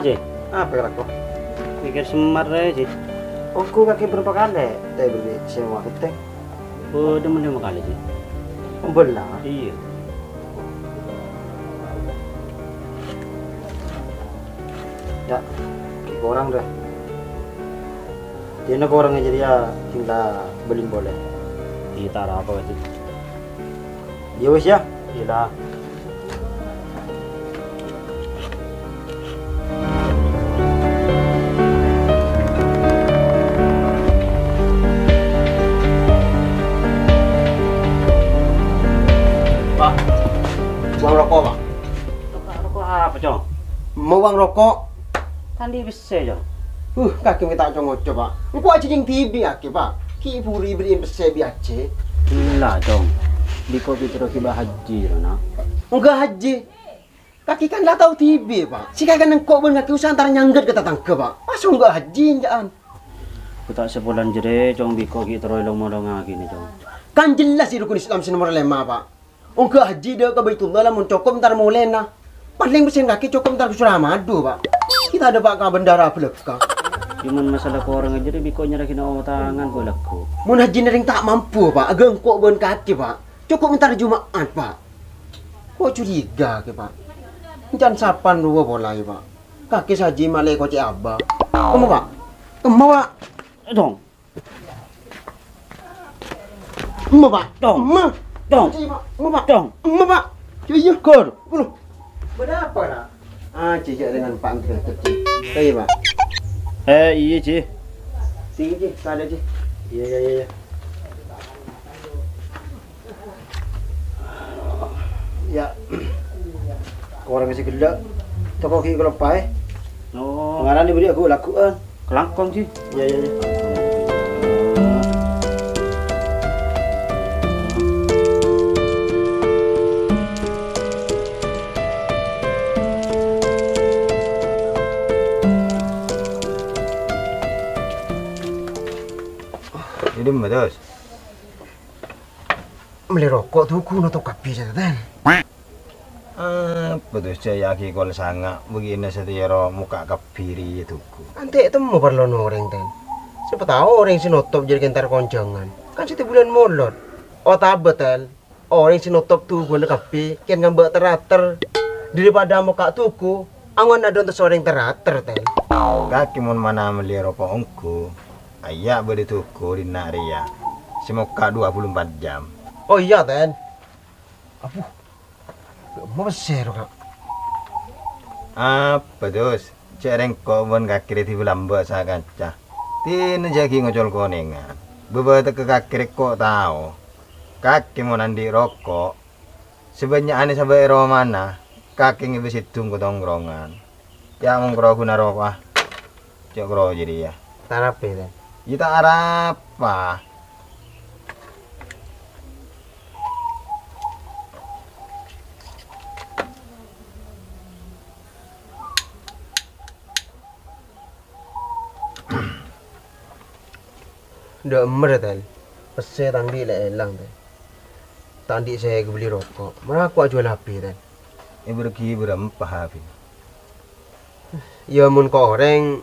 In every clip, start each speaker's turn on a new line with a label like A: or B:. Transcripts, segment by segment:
A: Cik.
B: Apa kau?
A: Pikir semar aja, Cik.
B: Aku kaki berapa kali? Teh beli sewa ketek.
A: Oh, demen 5 kali, Cik.
B: Belah.
A: Iya.
B: Ya, kita orang deh. Dia nak orang aja dia tinggal beli boleh.
A: Kita apa, Cik?
B: Ya wes ya.
A: Gila.
B: Pak, uang rokok pak.
A: Rokok apa, Cong?
B: Mau uang rokok?
A: Tadi bisa, Cong.
B: Kaki minta congoco pak. Engkau aja yang tibi aki pak. Ki ibu beliin pesebi aja.
A: Gila, Cong. Di kopi terus kita haji, nak.
B: Enggak haji. Kaki kan lah tahu tibi pak. Si kakak nengkok ben kaki usah antar nyangget ke tetangga pak. Masa enggak haji jangan.
A: Kita sebulan jere, Cong, biko kita roilong modong gini, Cong.
B: Kan jelas di rukun Islam nomor 5 pak. Enggak haji dia ke Baitullah lah mencokom ntar mulena. Paling mesin kaki cukup ntar Suramadu pak. Kita ada pak bendara belaka.
A: Cuman masalah ke orang aja deh, biko nyerahin awak tangan gue laku.
B: Mun haji nering tak mampu pak. Agak engkok ben kaki pak. Cukup ntar Jumat pak. Kok curiga ke pak? Jangan sapan dua bola ya pak. Kaki saji malai koci abah. Kamu pak? Kamu pak?
A: Dong.
B: Emak pak?
A: Dong.
B: Emak?
A: Dong.
B: Emak pak?
A: Dong.
B: Emak pak? Cuy
A: Kur.
B: Bulu. Berapa nak? Cicak dengan pak Angkel kecil. Iya pak.
A: Iya, Cik.
B: Tinggi cik, ada cik. Iya. Ya. Orang masih gelap. Toko ki kelepai.
A: Oh,
B: Pengarang diberi aku lakukan.
A: kelangkong, Cik.
B: Iya.
C: Ini betul.
B: Beli rokok tuh kuno tuh kapi saja kan.
C: Betul saya ki kol sanga begini setiro muka kapiri itu ku.
B: Ante itu mau perlu orang ten. Siapa tahu orang si notop jadi kentar konjangan. Kan setiap bulan molot. Oh tak betul. Orang si notop tuh guna kapi, kian ngambek terater. Daripada muka tuku, angon ada untuk seorang terater ten.
C: Kaki mon mana beli rokok ongku. Ayah beli tuku di Naria. Semoga 24 jam.
B: Oh iya ten. Apuh. Mau besar kak.
C: Apa dos? Cereng kok mon kaki di lambak sa kaca. Tin jagi ngocol konengan. Beberapa ke kaki kok tahu. Kaki mon andi rokok. Sebanyak ane sampai ero mana? Kaki ngebesidung ke tongkrongan. Ya mongkro guna rokok. Cok kro jadi ya.
B: Tarape ten.
C: Kita arah apa?
B: Udah emer ten. Pese tandi lah elang ten. Tandi saya beli rokok. Mana aku jual HP ten.
C: Ini berki berempah habis.
B: Ya mun kok orang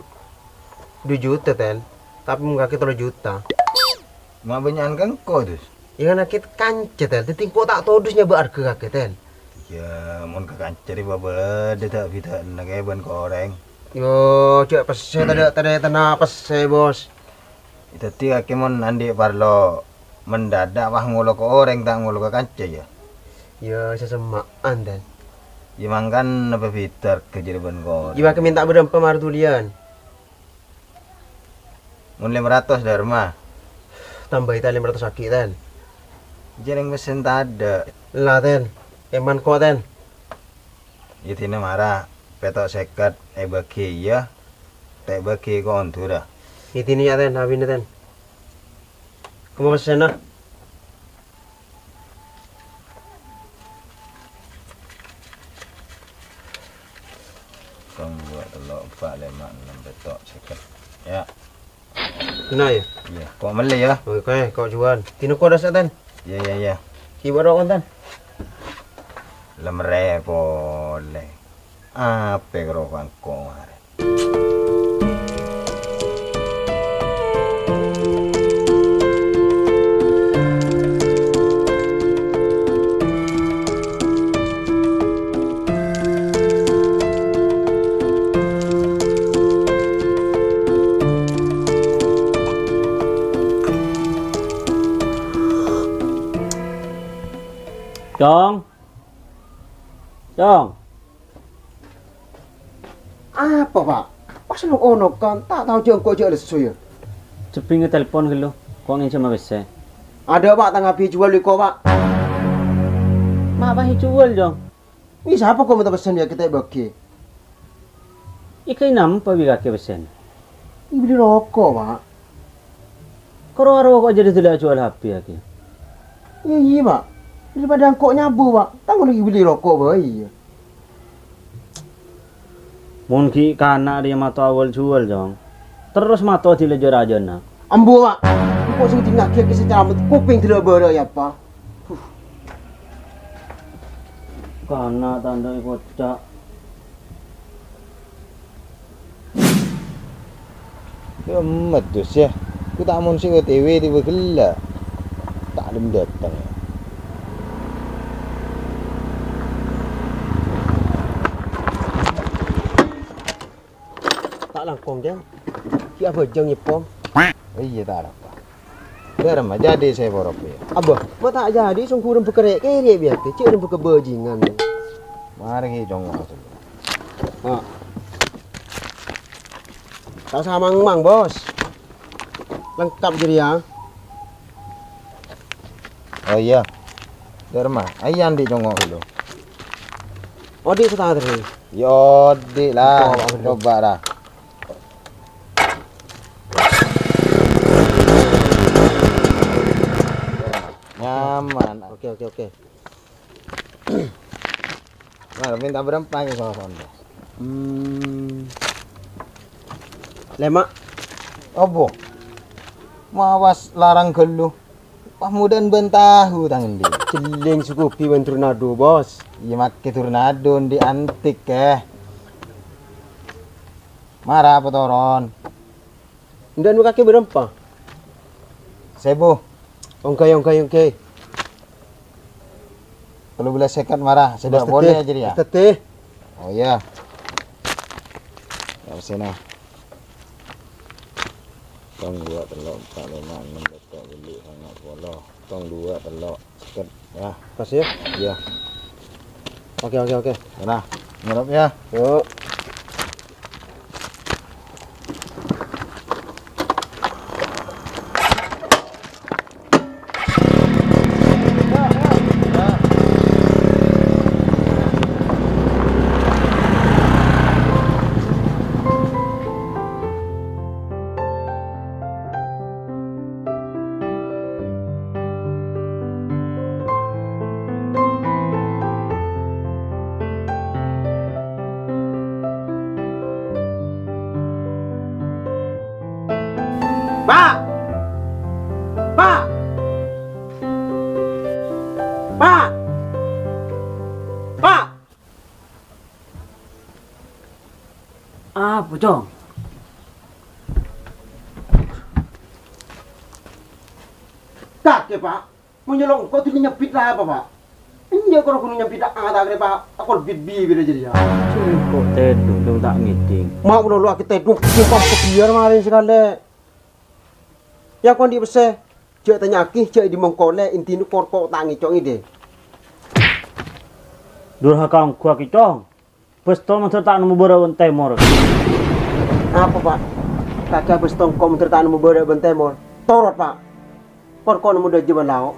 B: 2 juta ten. Tapi mun kaki 3 juta.
C: Mau banyakan kan kok dus?
B: Ya kan kita kancet ten. Titingko tak todusnya berharga kaki ten.
C: Ya, mon kekancari baba detak bisa nageban ko orang.
B: Yo, cek pese tadi tanah pese bos.
C: Itu tiga kemon andi parlo mendadak wah ngulo ko orang tak ngulo ke kanca ya.
B: Ya sesemaan ten.
C: Ya mangkan apa fitar kejadian ko.
B: Iba minta berapa martulian.
C: Mun 500 Dharma.
B: Tambah itu 500 sakit ten.
C: Jarang mesin tak ada.
B: Lah ten. Eman kok ten.
C: Itina marah petok seket bagi ya. Tak bagi ko ontura.
B: Itu nih ya ten, habis ini ten. Kamu pesen nah.
C: Kong buat telok 4 5 6 petok seket. Ya.
B: Kena ya?
C: Iya, kok meli ya?
B: Oke, kau jual. Tino kau dasar ten.
C: Ya.
B: Kibar rokok ten.
C: Lemre boleh. Apa rokan ko mare.
A: Cong. Cong.
B: Apa, Pak? Pas lu ono kan tak tahu jeng kok ada sesuatu.
A: Cepi nge-telepon ke lu. Kok ngin sama bese.
B: Ada, Pak, tanggapi jual di kok, Pak.
A: Mak apa jual, Jong?
B: Ini siapa kok minta pesan ya kita bagi?
A: Ikai nampa biga ke besen.
B: Ini beli rokok, Pak.
A: Karo kok jadi tidak jual HP lagi.
B: Iya, Pak. Daripada angkok nyabu, Pak. Tanggung lagi beli rokok, Pak. Iya.
A: Mungkin karena dia mata awal jual, Jong. Terus mata dilejur aja nak.
B: Ambu, Pak. Kok sing tinggal kia secara kuping tidak berak ya, Pak.
A: Karena tanda kocak.
C: Ya medus ya. Ku tak mun sing OTW tiba gelak. Tak lem datang.
B: Tak langkong dia. Ki apa jeng nyepong?
C: Iya tak apa. Biar mah jadi saya borok ya.
B: Abah, mah tak jadi sungguh rem bekerek kerek biar tu. Cik rem bekerbajingan.
C: Mari jong masuk.
B: Ha. Tak sama mang, Bos. Lengkap jadi ya.
C: Oh iya. Biar mah ayan di jongok dulu.
B: Oh, di setengah tadi.
C: Yo di lah. Coba dah. Nyaman.
B: Oke.
C: Nah, minta berempang ya sama Sondo.
B: Lemak.
C: Apa? Mawas larang gelu. Wah mudan bentahu tangan di.
B: Celing sukupi wan tornado, Bos.
C: Iya make tornado di antik Marah apa toron?
B: Dan kaki berapa?
C: Sebo.
B: Ongkai.
C: Kalau boleh sekat marah, sudah boleh aja ya.
B: Teteh.
C: Oh iya. Ya sini. Tong 2 telok 4 5 6 7 beli sangat polo. Tong 2 telok sekat ya.
B: Kasih ya.
C: Iya.
B: Oke.
C: Nah, ngerap ya.
B: Yuk. Pak! Pak! Pak! Pak!
A: Apa, Jong?
B: Kakek, Pak. Mau nyolong kau tuh nyepit lah apa, Pak? Ini kalau aku nyepit ada kare Pak. Aku lebih bibir jadi ya.
A: Kok teduh dong tak meeting.
B: Mau dulu aku teduk sumpah kebiar kemarin sekali. Ya kon di bese. Cek tanya ki, cek di mongkole intinu korko tangi cong ide.
A: Durhaka ku aki, Jong. Besto menteri tak nemu berawan temor.
B: Apa, Pak? Kakek bestong kom tertanu membara bentemor. Torot, Pak. Korko nemu dah jaban lauk.